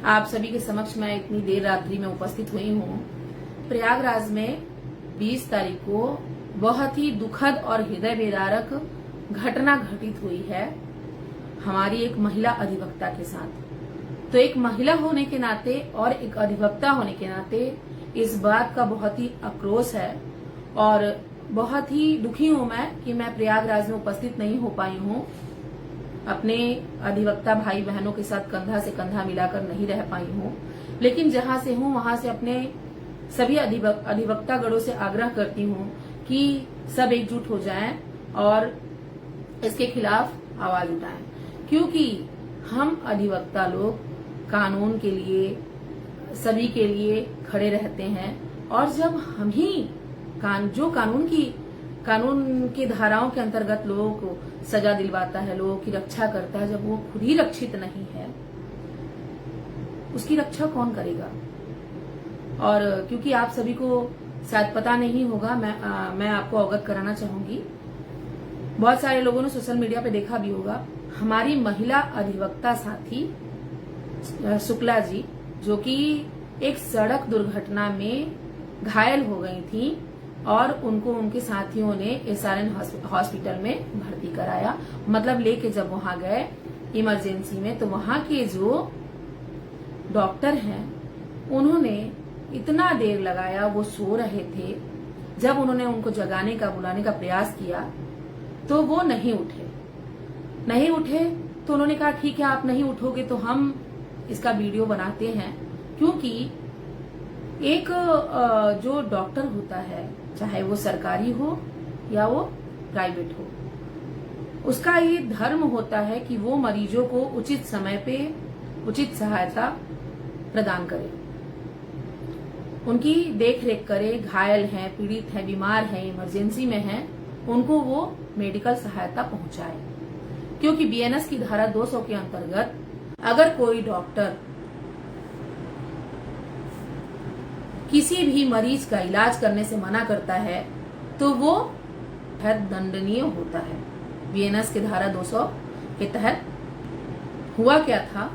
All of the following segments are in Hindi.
आप सभी के समक्ष मैं इतनी देर रात्रि में उपस्थित हुई हूँ। प्रयागराज में 20 तारीख को बहुत ही दुखद और हृदय विदारक घटना घटित हुई है हमारी एक महिला अधिवक्ता के साथ। तो एक महिला होने के नाते और एक अधिवक्ता होने के नाते इस बात का बहुत ही आक्रोश है और बहुत ही दुखी हूं मैं कि मैं प्रयागराज में उपस्थित नहीं हो पाई हूं। अपने अधिवक्ता भाई बहनों के साथ कंधा से कंधा मिलाकर नहीं रह पाई हूं, लेकिन जहां से हूं वहां से अपने सभी अधिवक्ता गणों से आग्रह करती हूं कि सब एकजुट हो जाएं और इसके खिलाफ आवाज उठाएं, क्योंकि हम अधिवक्ता लोग कानून के लिए सभी के लिए खड़े रहते हैं। और जब हम ही जो कानून की धाराओं के अंतर्गत लोगों को सजा दिलवाता है, लोगों की रक्षा करता है, जब वो खुद ही रक्षित नहीं है, उसकी रक्षा कौन करेगा। और क्योंकि आप सभी को शायद पता नहीं होगा, मैं आपको अवगत कराना चाहूंगी। बहुत सारे लोगों ने सोशल मीडिया पे देखा भी होगा, हमारी महिला अधिवक्ता साथी शुक्ला जी, जो कि एक सड़क दुर्घटना में घायल हो गई थी और उनको उनके साथियों ने एसआरएन हॉस्पिटल में भर्ती कराया। मतलब लेके जब वहां गए इमरजेंसी में, तो वहां के जो डॉक्टर हैं उन्होंने इतना देर लगाया, वो सो रहे थे। जब उन्होंने उनको जगाने का बुलाने का प्रयास किया तो वो नहीं उठे। तो उन्होंने कहा ठीक है, आप नहीं उठोगे तो हम इसका वीडियो बनाते हैं, क्योंकि एक जो डॉक्टर होता है, चाहे वो सरकारी हो या वो प्राइवेट हो, उसका ये धर्म होता है कि वो मरीजों को उचित समय पे उचित सहायता प्रदान करे, उनकी देख रेख करे। घायल हैं, पीड़ित हैं, बीमार हैं, इमरजेंसी में हैं, उनको वो मेडिकल सहायता पहुंचाए। क्योंकि बीएनएस की धारा 200 के अंतर्गत अगर कोई डॉक्टर किसी भी मरीज का इलाज करने से मना करता है तो वो दंडनीय होता है। बीएनएस के धारा 200 के तहत हुआ क्या था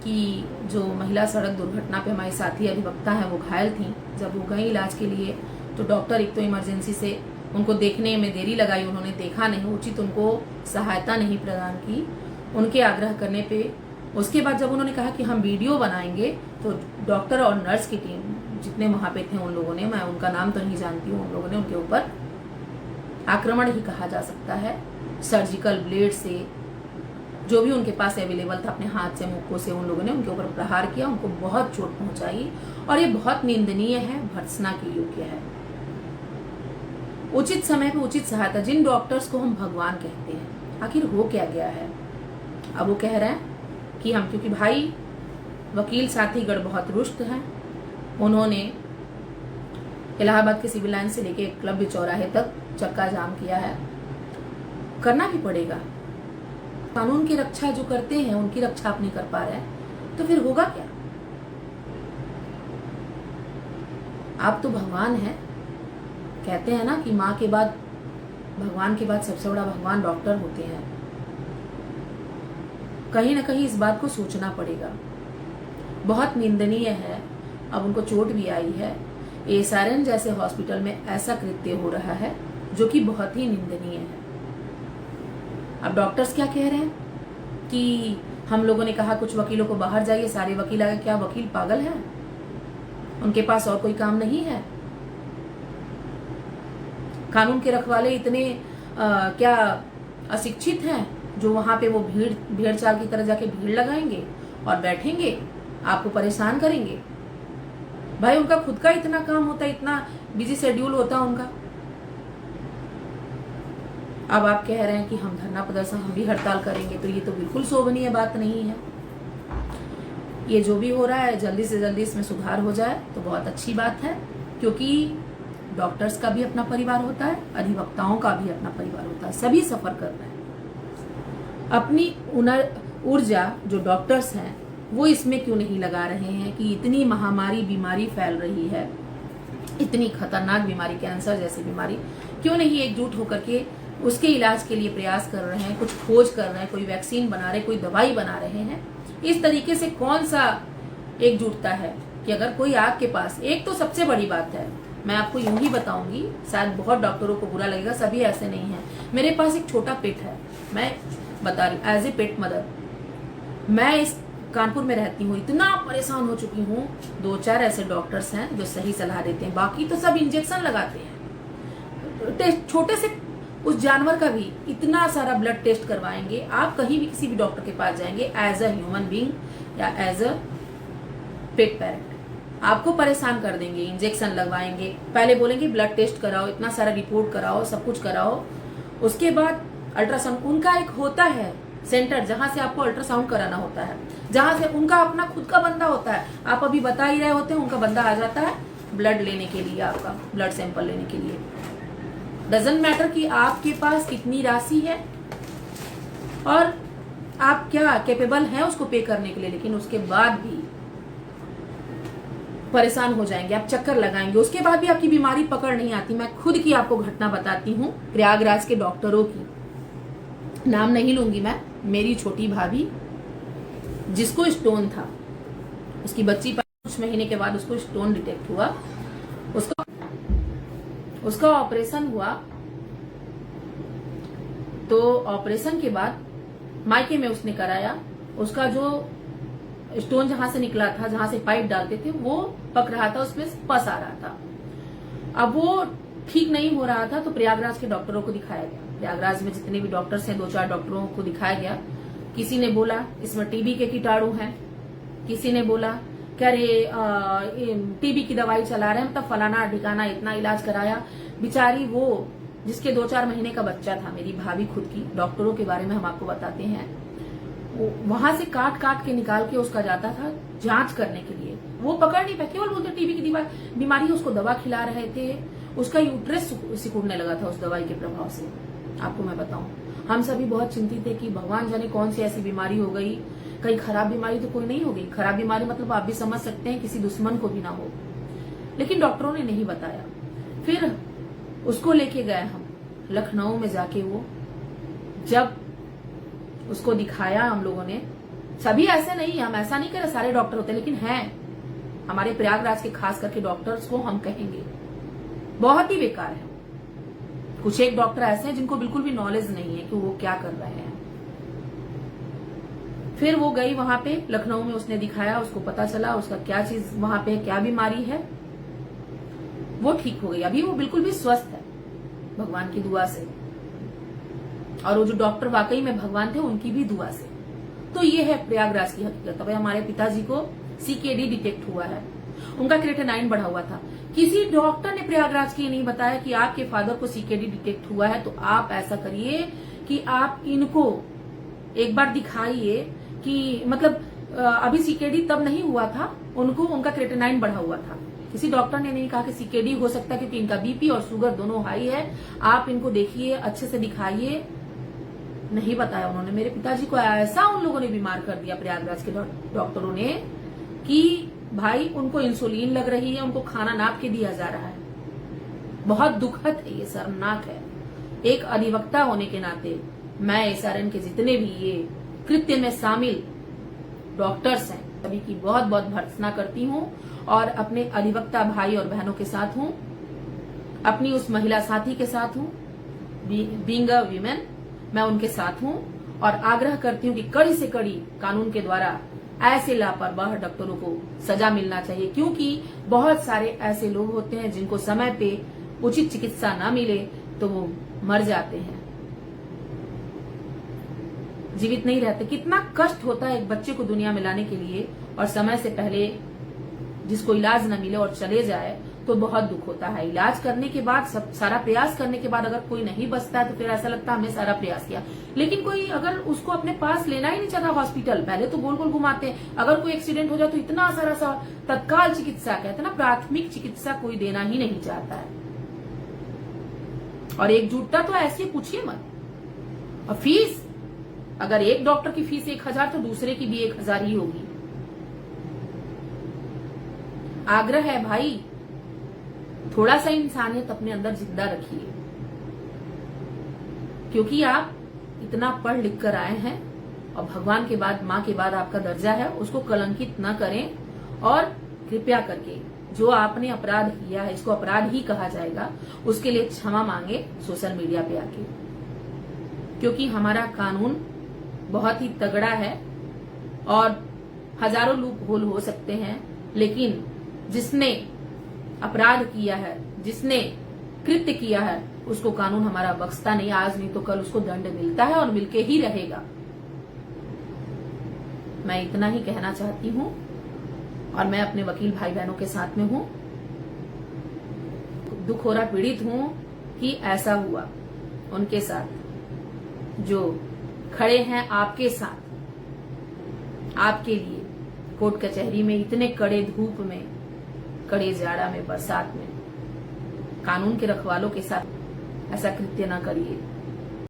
कि जो महिला सड़क दुर्घटना पे हमारी साथी अधिवक्ता है वो घायल थी। जब वो गई इलाज के लिए तो डॉक्टर एक तो इमरजेंसी से उनको देखने में देरी लगाई, उन्होंने देखा नहीं, उचित उनको सहायता नहीं प्रदान की उनके आग्रह करने पे। उसके बाद जब उन्होंने कहा कि हम वीडियो बनाएंगे, तो डॉक्टर और नर्स की टीम जितने वहां पे थे उन लोगों ने, मैं उनका नाम तो नहीं जानती हूँ, उन लोगों ने उनके ऊपर आक्रमण ही कहा जा सकता है, सर्जिकल ब्लेड से जो भी उनके पास अवेलेबल था, अपने हाथ से मुक्कों से उन लोगों ने उनके ऊपर प्रहार किया, उनको बहुत चोट पहुंचाई। और ये बहुत निंदनीय है, भर्त्सना के योग्य है। उचित समय पे उचित सहायता, जिन डॉक्टर्स को हम भगवान कहते हैं, आखिर हो क्या गया है। अब वो कह रहे हैं कि हम, क्योंकि भाई वकील साथीगढ़ बहुत रुष्ट हैं, उन्होंने इलाहाबाद के सिविल लाइन से लेके क्लब चौराहे तक चक्का जाम किया है। करना भी पड़ेगा, कानून की रक्षा जो करते हैं उनकी रक्षा आप नहीं कर पा रहे हैं तो फिर होगा क्या। आप तो भगवान हैं, कहते हैं ना कि माँ के बाद, भगवान के बाद सबसे बड़ा भगवान डॉक्टर होते हैं। कहीं ना कहीं इस बात को सोचना पड़ेगा। बहुत निंदनीय है। अब उनको चोट भी आई है, एसआरएन जैसे हॉस्पिटल में ऐसा कृत्य हो रहा है जो कि बहुत ही निंदनीय है। अब डॉक्टर्स क्या कह रहे हैं कि हम लोगों ने कहा कुछ वकीलों को बाहर जाइए, सारे वकील आ गए। क्या वकील पागल है? उनके पास और कोई काम नहीं है? कानून के रखवाले इतने क्या अशिक्षित हैं जो वहां पे वो भीड़ चाल की तरह जाके भीड़ लगाएंगे और बैठेंगे, आपको परेशान करेंगे। भाई उनका खुद का इतना काम होता है, इतना बिजी शेड्यूल होता है उनका। अब आप कह रहे हैं कि हम धरना प्रदर्शन, हम भी हड़ताल करेंगे, तो ये तो बिल्कुल शोभनीय बात नहीं है। ये जो भी हो रहा है जल्दी से जल्दी इसमें सुधार हो जाए तो बहुत अच्छी बात है, क्योंकि डॉक्टर्स का भी अपना परिवार होता है, अधिवक्ताओं का भी अपना परिवार होता है, सभी सफर कर रहे हैं। अपनी ऊर्जा जो डॉक्टर्स हैं वो इसमें क्यों नहीं लगा रहे हैं कि इतनी महामारी बीमारी फैल रही है, इतनी खतरनाक बीमारी, कैंसर जैसी बीमारी, क्यों नहीं एकजुट होकर के उसके इलाज के लिए प्रयास कर रहे हैं, कुछ खोज कर रहे हैं, कोई वैक्सीन बना रहे, कोई दवाई बना रहे हैं। इस तरीके से कौन सा एकजुटता है कि अगर कोई आपके पास, एक तो सबसे बड़ी बात है, मैं आपको यूं ही बताऊंगी, शायद बहुत डॉक्टरों को बुरा लगेगा, सभी ऐसे नहीं है। मेरे पास एक छोटा पेट है, मैं बता रही हूँ एज ए पेट मदर, मैं इस कानपुर में रहती हूँ, इतना परेशान हो चुकी हूँ। 2-4 ऐसे डॉक्टर्स हैं जो सही सलाह देते हैं, बाकी तो सब इंजेक्शन लगाते हैं। टेस्ट छोटे से उस जानवर का भी इतना सारा ब्लड टेस्ट करवाएंगे। आप कहीं भी किसी भी डॉक्टर के पास जाएंगे एज अ ह्यूमन बीइंग या एज अ पेट पेरेंट, आपको परेशान कर देंगे, इंजेक्शन लगवाएंगे, पहले बोलेंगे ब्लड टेस्ट कराओ, इतना सारा रिपोर्ट कराओ, सब कुछ कराओ, उसके बाद अल्ट्रासाउंड। उनका एक होता है सेंटर जहां से आपको अल्ट्रासाउंड कराना होता है, जहां से उनका अपना खुद का बंदा होता है। आप अभी बता ही रहे होते हैं, उनका बंदा आ जाता है ब्लड लेने के लिए, आपका ब्लड सैंपल लेने के लिए। डजंट मैटर कि आपके पास कितनी राशि है और आप क्या कैपेबल हैं उसको पे करने के लिए, लेकिन उसके बाद भी परेशान हो जाएंगे, आप चक्कर लगाएंगे, उसके बाद भी आपकी बीमारी पकड़ नहीं आती। मैं खुद की आपको घटना बताती हूँ, प्रयागराज के डॉक्टरों की, नाम नहीं लूंगी मैं। मेरी छोटी भाभी जिसको स्टोन था, उसकी बच्ची पर कुछ महीने के बाद उसको स्टोन डिटेक्ट हुआ, उसका ऑपरेशन हुआ। तो ऑपरेशन के बाद मायके में उसने कराया, उसका जो स्टोन जहां से निकला था, जहां से पाइप डालते थे, वो पक रहा था, उसमें पस आ रहा था। अब वो ठीक नहीं हो रहा था, तो प्रयागराज के डॉक्टरों को दिखाया गया। प्रयागराज में जितने भी डॉक्टर्स हैं, 2-4 डॉक्टरों को दिखाया गया। किसी ने बोला इसमें टीबी के कीटाणु हैं, किसी ने बोला कह रहे टीबी की दवाई चला रहे हैं, मतलब फलाना ढिकाना, इतना इलाज कराया। बेचारी वो जिसके 2-4 महीने का बच्चा था, मेरी भाभी खुद की, डॉक्टरों के बारे में हम आपको बताते हैं, वहां से काट काट के निकाल के उसका जाता था जांच करने के लिए। वो पकड़ नहीं पाए, केवल बोलते टीबी की बीमारी, उसको दवा खिला रहे थे, उसका यूट्रस सिकुड़ने लगा था उस दवाई के प्रभाव से। आपको मैं बताऊं, हम सभी बहुत चिंतित थे कि भगवान जाने कौन सी ऐसी बीमारी हो गई, कहीं खराब बीमारी तो कोई नहीं हो गई। खराब बीमारी मतलब आप भी समझ सकते हैं, किसी दुश्मन को भी ना हो, लेकिन डॉक्टरों ने नहीं बताया। फिर उसको लेके गए हम लखनऊ में, जाके वो जब उसको दिखाया हम लोगों ने, सभी ऐसे नहीं, हम ऐसा नहीं करे सारे डॉक्टर होते, लेकिन हैं हमारे प्रयागराज के खास करके डॉक्टर्स को हम कहेंगे बहुत ही बेकार है। कुछ एक डॉक्टर ऐसे हैं जिनको बिल्कुल भी नॉलेज नहीं है कि वो क्या कर रहे हैं। फिर वो गई वहां पे लखनऊ में, उसने दिखाया, उसको पता चला उसका क्या चीज वहां पे क्या बीमारी है, वो ठीक हो गई। अभी वो बिल्कुल भी स्वस्थ है भगवान की दुआ से, और वो जो डॉक्टर वाकई में भगवान थे उनकी भी दुआ से। तो ये है प्रयागराज की हकीकत। भाई हमारे पिताजी को सीकेडी डिटेक्ट हुआ है, उनका क्रिएटिनाइन बढ़ा हुआ था। किसी डॉक्टर ने प्रयागराज के नहीं बताया कि आपके फादर को सीकेडी डिटेक्ट हुआ है, तो आप ऐसा करिए कि आप इनको एक बार दिखाइए कि मतलब अभी सीकेडी तब नहीं हुआ था, उनको उनका क्रिएटिनाइन बढ़ा हुआ था। किसी डॉक्टर ने नहीं कहा कि सीकेडी हो सकता है क्योंकि इनका बीपी और शुगर दोनों हाई है, आप इनको देखिए, अच्छे से दिखाइए। नहीं बताया उन्होंने। मेरे पिताजी को ऐसा उन लोगों ने बीमार कर दिया प्रयागराज के डॉक्टरों ने कि भाई उनको इंसुलिन लग रही है, उनको खाना नाप के दिया जा रहा है। बहुत दुखद है, ये शर्मनाक है। एक अधिवक्ता होने के नाते मैं एसआरएन के जितने भी ये कृत्य में शामिल डॉक्टर्स हैं सभी की बहुत बहुत भर्त्सना करती हूँ, और अपने अधिवक्ता भाई और बहनों के साथ हूँ, अपनी उस महिला साथी के साथ हूँ, बीइंग अ वीमेन, मैं उनके साथ हूँ, और आग्रह करती हूँ कि कड़ी से कड़ी कानून के द्वारा ऐसे लापरवाह डॉक्टरों को सजा मिलना चाहिए, क्योंकि बहुत सारे ऐसे लोग होते हैं जिनको समय पे उचित चिकित्सा ना मिले तो वो मर जाते हैं, जीवित नहीं रहते। कितना कष्ट होता है एक बच्चे को दुनिया में लाने के लिए, और समय से पहले जिसको इलाज न मिले और चले जाए तो बहुत दुख होता है। इलाज करने के बाद, सब सारा प्रयास करने के बाद अगर कोई नहीं बचता है तो फिर ऐसा लगता है हमने सारा प्रयास किया, लेकिन कोई अगर उसको अपने पास लेना ही नहीं चाहता हॉस्पिटल, पहले तो गोल गोल घुमाते हैं। अगर कोई एक्सीडेंट हो जाए तो इतना सारा सा तत्काल चिकित्सा, कहते हैं ना प्राथमिक चिकित्सा, कोई देना ही नहीं चाहता है। और एकजुटता तो ऐसी पूछिए मत। और फीस, अगर एक डॉक्टर की फीस 1000 तो दूसरे की भी 1000 ही होगी। आग्रह है भाई, थोड़ा सा इंसानियत अपने अंदर जिंदा रखिए, क्योंकि आप इतना पढ़ लिख कर आए हैं और भगवान के बाद, माँ के बाद आपका दर्जा है, उसको कलंकित न करें और कृपया करके जो आपने अपराध किया है, इसको अपराध ही कहा जाएगा, उसके लिए क्षमा मांगे सोशल मीडिया पे आके, क्योंकि हमारा कानून बहुत ही तगड़ा है और हजारों लूप होल हो सकते हैं, लेकिन जिसने अपराध किया है, जिसने कृत्य किया है, उसको कानून हमारा बख्शता नहीं। आज नहीं तो कल उसको दंड मिलता है और मिलके ही रहेगा। मैं इतना ही कहना चाहती हूं और मैं अपने वकील भाई बहनों के साथ में हूं। दुख हो रहा, पीड़ित हूं कि ऐसा हुआ उनके साथ जो खड़े हैं आपके साथ, आपके लिए कोर्ट कचहरी में इतने कड़े धूप में, कड़े जाड़ा में, बरसात में। कानून के रखवालों के साथ ऐसा कृत्य ना करिए।